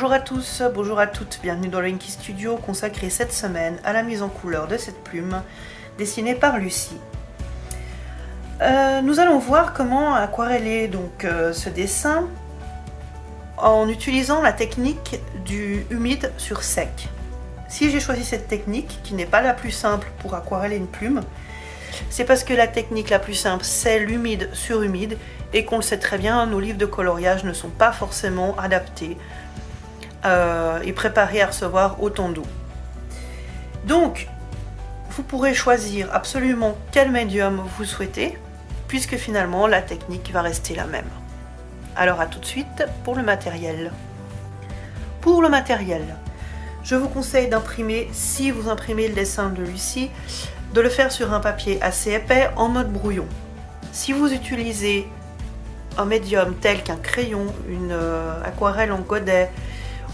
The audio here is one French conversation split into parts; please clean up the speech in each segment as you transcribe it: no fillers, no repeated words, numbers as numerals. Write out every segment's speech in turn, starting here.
Bonjour à tous, bonjour à toutes, bienvenue dans le Inky Studio consacré cette semaine à la mise en couleur de cette plume dessinée par Lucie. Nous allons voir comment aquareller donc ce dessin en utilisant la technique du humide sur sec. Si j'ai choisi cette technique, qui n'est pas la plus simple pour aquareller une plume, c'est parce que la technique la plus simple c'est l'humide sur humide et qu'on le sait très bien, nos livres de coloriage ne sont pas forcément adaptés et préparés à recevoir autant d'eau. Donc, vous pourrez choisir absolument quel médium vous souhaitez, puisque finalement la technique va rester la même. Alors à tout de suite pour le matériel. Pour le matériel, je vous conseille d'imprimer, si vous imprimez le dessin de Lucie, de le faire sur un papier assez épais en mode brouillon. Si vous utilisez un médium tel qu'un crayon, une aquarelle en godet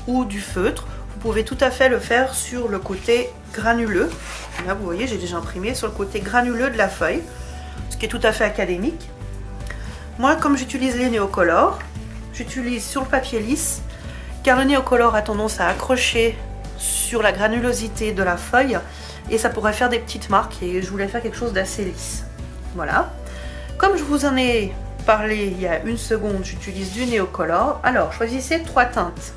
ou du feutre, vous pouvez tout à fait le faire sur le côté granuleux. Là vous voyez, j'ai déjà imprimé sur le côté granuleux de la feuille, ce qui est tout à fait académique. Moi, comme j'utilise les néocolores, j'utilise sur le papier lisse, car le néocolore a tendance à accrocher sur la granulosité de la feuille et ça pourrait faire des petites marques et je voulais faire quelque chose d'assez lisse. Voilà. Comme je vous en ai parlé il y a une seconde, j'utilise du néocolore. Alors, choisissez 3 teintes.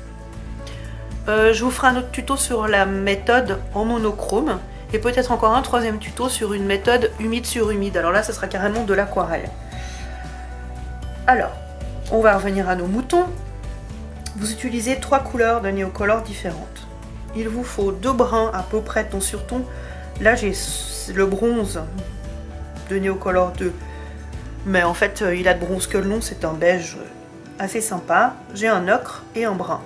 Je vous ferai un autre tuto sur la méthode en monochrome et peut-être encore un troisième tuto sur une méthode humide sur humide. Alors là, ça sera carrément de l'aquarelle. Alors, on va revenir à nos moutons. Vous utilisez 3 couleurs de néocolore différentes. Il vous faut 2 brins à peu près ton sur ton. Là, j'ai le bronze de néocolore 2. Mais en fait, il a de bronze que le nom, c'est un beige assez sympa. J'ai un ocre et un brun.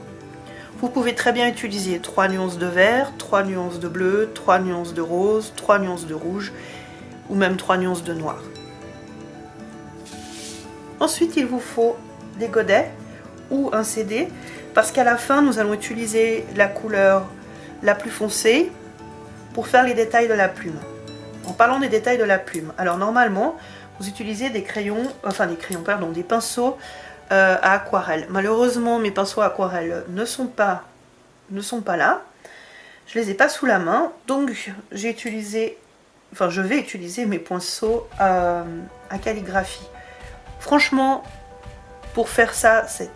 Vous pouvez très bien utiliser 3 nuances de vert, 3 nuances de bleu, 3 nuances de rose, 3 nuances de rouge ou même 3 nuances de noir. Ensuite, il vous faut des godets ou un CD parce qu'à la fin, nous allons utiliser la couleur la plus foncée pour faire les détails de la plume. En parlant des détails de la plume, alors normalement, vous utilisez des des pinceaux à aquarelle. Malheureusement, mes pinceaux à aquarelle ne sont pas là. Je les ai pas sous la main, donc je vais utiliser mes pinceaux à calligraphie. Franchement, pour faire ça, c'est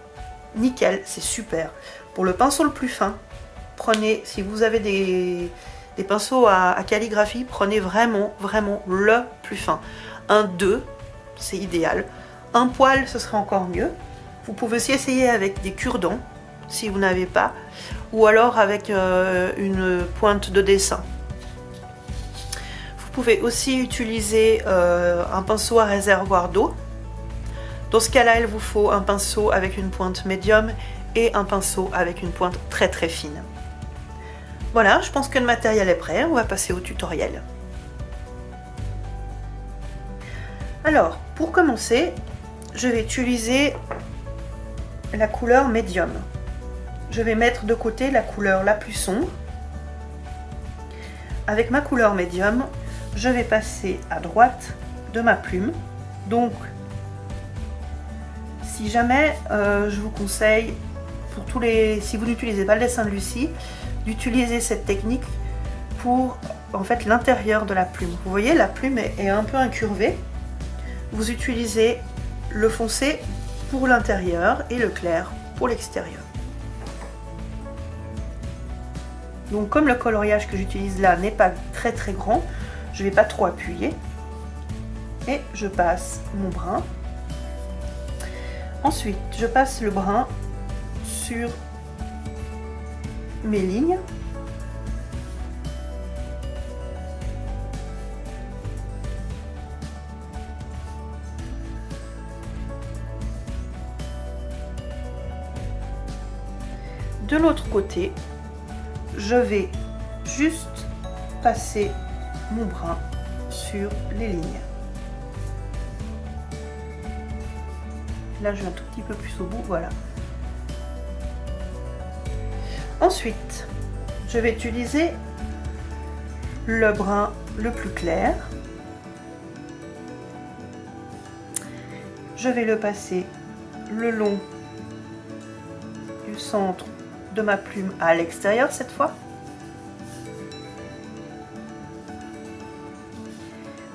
nickel, c'est super. Pour le pinceau le plus fin, prenez, si vous avez des pinceaux à calligraphie, prenez vraiment le plus fin. Un 2, c'est idéal. Un poil, ce serait encore mieux. Vous pouvez aussi essayer avec des cure-dents, si vous n'avez pas, ou alors avec une pointe de dessin. Vous pouvez aussi utiliser un pinceau à réservoir d'eau. Dans ce cas-là, il vous faut un pinceau avec une pointe médium et un pinceau avec une pointe très fine. Voilà, je pense que le matériel est prêt, on va passer au tutoriel. Alors, pour commencer, je vais utiliser la couleur médium. Je vais mettre de côté la couleur la plus sombre. Avec ma couleur médium, je vais passer à droite de ma plume. Donc, si jamais je vous conseille, si vous n'utilisez pas le dessin de Lucie, d'utiliser cette technique pour en fait l'intérieur de la plume. Vous voyez, la plume est un peu incurvée. Vous utilisez le foncé pour l'intérieur et le clair pour l'extérieur. Donc comme le coloriage que j'utilise là n'est pas très grand, je ne vais pas trop appuyer. Et je passe mon brun. Ensuite, je passe le brun sur mes lignes. De l'autre côté, je vais juste passer mon brun sur les lignes. Là, je vais un tout petit peu plus au bout, voilà. Ensuite, je vais utiliser le brun le plus clair. Je vais le passer le long du centre de ma plume à l'extérieur cette fois.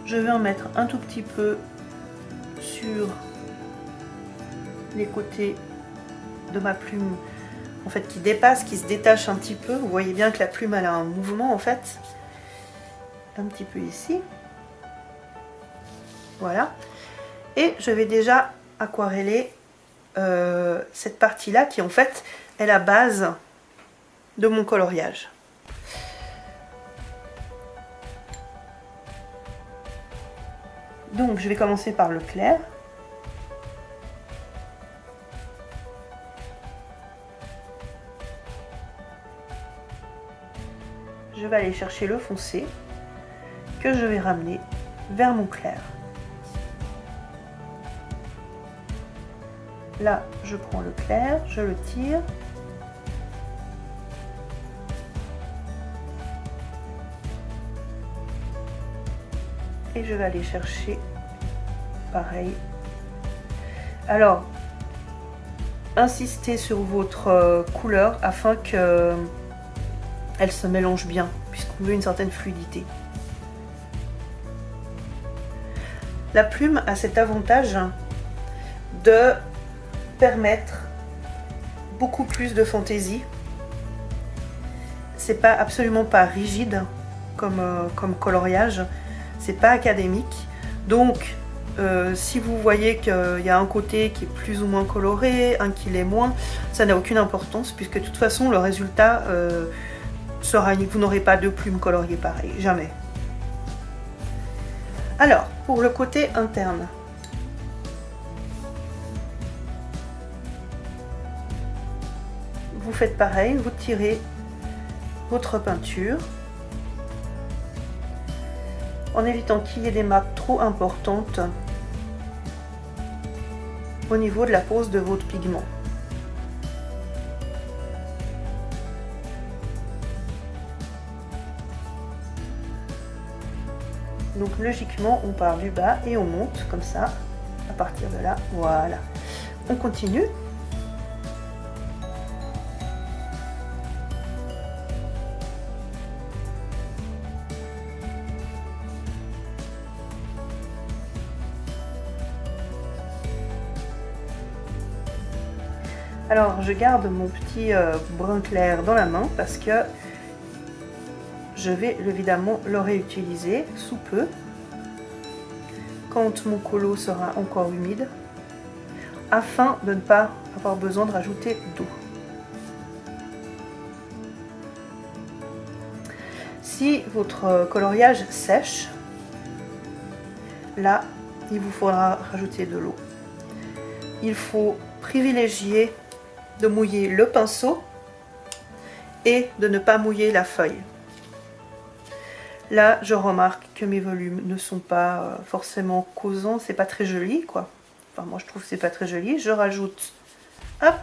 Je vais en mettre un tout petit peu sur les côtés de ma plume, en fait, qui dépasse, qui se détache un petit peu. Vous voyez bien que la plume elle a un mouvement en fait. Un petit peu ici. Voilà. Et je vais déjà aquareller cette partie-là qui en fait est la base de mon coloriage. Donc je vais commencer par le clair. Je vais aller chercher le foncé que je vais ramener vers mon clair. Là, je prends le clair, je le tire. Et je vais aller chercher pareil. Alors, insistez sur votre couleur afin que elle se mélange bien, puisqu'on veut une certaine fluidité. La plume a cet avantage de permettre beaucoup plus de fantaisie. C'est pas absolument pas rigide comme coloriage. C'est pas académique, donc si vous voyez qu'il y a un côté qui est plus ou moins coloré, un qui l'est moins, ça n'a aucune importance puisque de toute façon le résultat sera unique. Vous n'aurez pas deux plumes coloriées pareilles, jamais. Alors, pour le côté interne, vous faites pareil, vous tirez votre peinture en évitant qu'il y ait des marques trop importantes au niveau de la pose de votre pigment. Donc logiquement on part du bas et on monte comme ça, à partir de là, voilà. On continue. Alors je garde mon petit brun clair dans la main parce que je vais évidemment le réutiliser sous peu quand mon colo sera encore humide afin de ne pas avoir besoin de rajouter d'eau. Si votre coloriage sèche, là il vous faudra rajouter de l'eau. Il faut privilégier de mouiller le pinceau et de ne pas mouiller la feuille. Là, je remarque que mes volumes ne sont pas forcément causants, c'est pas très joli quoi. Enfin, moi je trouve que c'est pas très joli. Je rajoute, hop,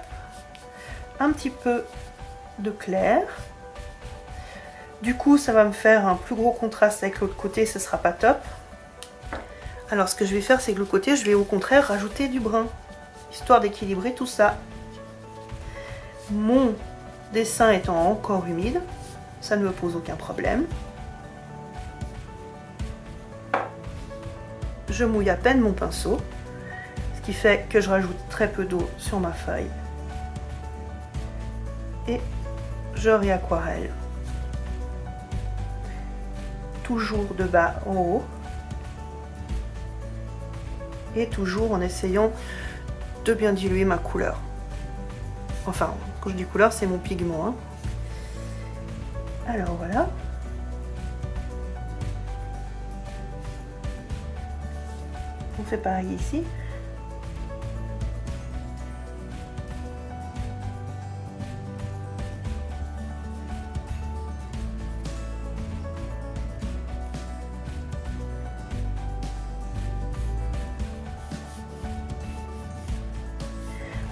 un petit peu de clair. Du coup, ça va me faire un plus gros contraste avec l'autre côté, ce sera pas top. Alors, ce que je vais faire, c'est que l'autre côté, je vais au contraire rajouter du brun, histoire d'équilibrer tout ça. Mon dessin étant encore humide, ça ne me pose aucun problème. Je mouille à peine mon pinceau, ce qui fait que je rajoute très peu d'eau sur ma feuille. Et je réaquarelle. Toujours de bas en haut. Et toujours en essayant de bien diluer ma couleur. Enfin, quand je dis couleur, c'est mon pigment. Hein. Alors voilà. On fait pareil ici.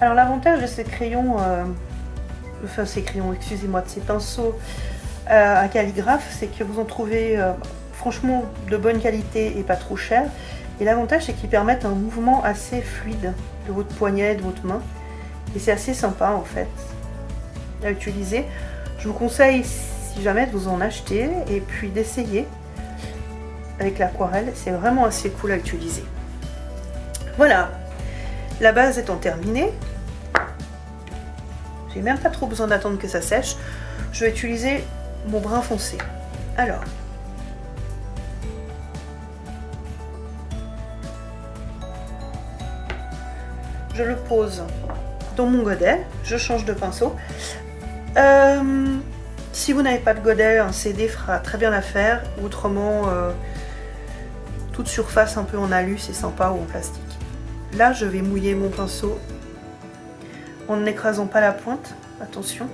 Alors l'avantage de ces crayons, excusez-moi, de ces pinceaux à calligraphe, c'est que vous en trouvez franchement de bonne qualité et pas trop cher. Et l'avantage, c'est qu'ils permettent un mouvement assez fluide de votre poignet, de votre main. Et c'est assez sympa en fait. à utiliser. Je vous conseille, si jamais, de vous en acheter et puis d'essayer avec l'aquarelle. C'est vraiment assez cool à utiliser. Voilà, la base étant terminée, j'ai même pas trop besoin d'attendre que ça sèche. Je vais utiliser mon brun foncé. Alors, je le pose dans mon godet, je change de pinceau. Si vous n'avez pas de godet, un CD fera très bien l'affaire. Autrement, toute surface un peu en alu, c'est sympa, ou en plastique. Là, je vais mouiller mon pinceau en n'écrasant pas la pointe. Attention.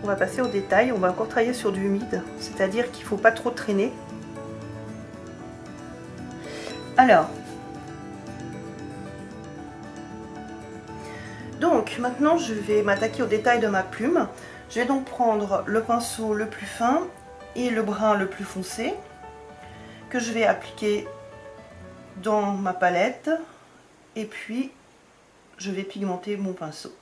On va passer au détail. On va encore travailler sur du humide, c'est-à-dire qu'il ne faut pas trop traîner. Alors, donc maintenant je vais m'attaquer au détail de ma plume. Je vais donc prendre le pinceau le plus fin et le brun le plus foncé que je vais appliquer dans ma palette, et puis je vais pigmenter mon pinceau.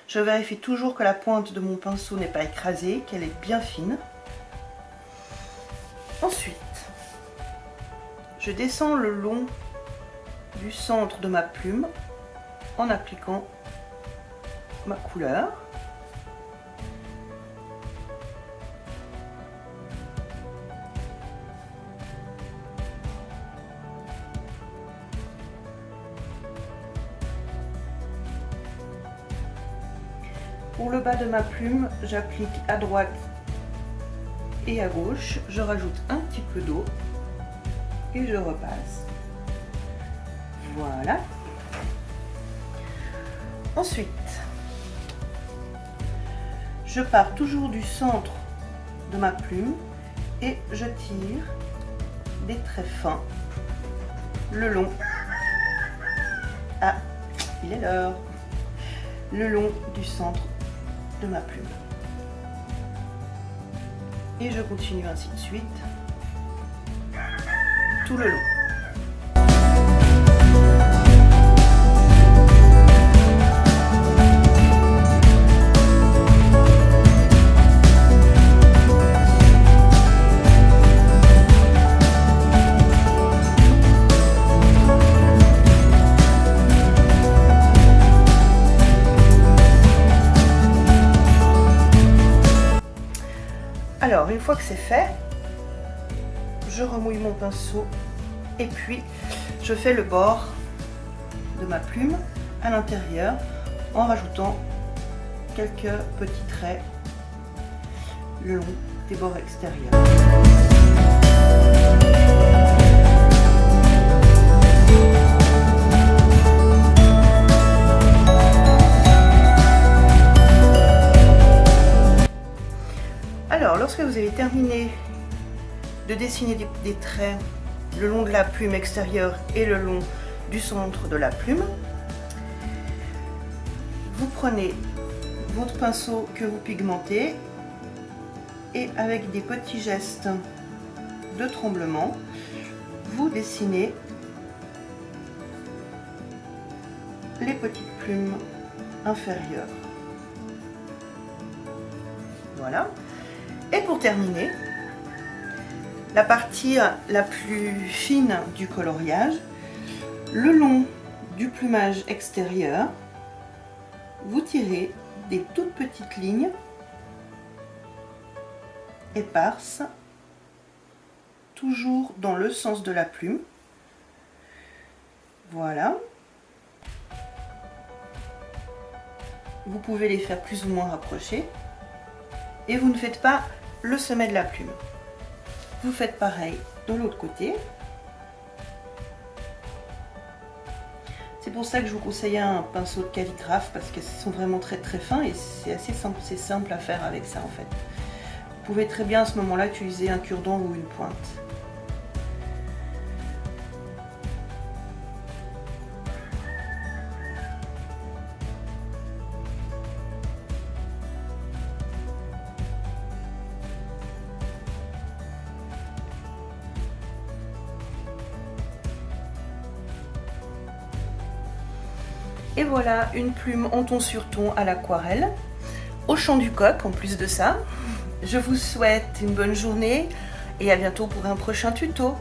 Je vérifie toujours que la pointe de mon pinceau n'est pas écrasée, qu'elle est bien fine. Ensuite, je descends le long du centre de ma plume en appliquant ma couleur. Pour le bas de ma plume, j'applique à droite et à gauche. Je rajoute un petit peu d'eau et je repasse. Voilà. Ensuite, je pars toujours du centre de ma plume et je tire des traits fins le long. Ah, il est l'heure. Le long du centre de ma plume. Et je continue ainsi de suite tout le long. Alors, une fois que c'est fait, je remouille mon pinceau et puis je fais le bord de ma plume à l'intérieur en rajoutant quelques petits traits le long des bords extérieurs. Alors, lorsque vous avez terminé de dessiner des traits le long de la plume extérieure et le long du centre de la plume, vous prenez votre pinceau que vous pigmentez et avec des petits gestes de tremblement, vous dessinez les petites plumes inférieures. Voilà. Et pour terminer, la partie la plus fine du coloriage, le long du plumage extérieur, vous tirez des toutes petites lignes éparses, toujours dans le sens de la plume. Voilà. Vous pouvez les faire plus ou moins rapprocher. Et vous ne faites pas le sommet de la plume. Vous faites pareil de l'autre côté. C'est pour ça que je vous conseille un pinceau de calligraphe, parce qu'ils sont vraiment très fins et c'est assez simple, c'est simple à faire avec ça en fait. Vous pouvez très bien à ce moment-là utiliser un cure-dent ou une pointe. Et voilà, une plume en ton sur ton à l'aquarelle, au champ du coq en plus de ça. Je vous souhaite une bonne journée et à bientôt pour un prochain tuto.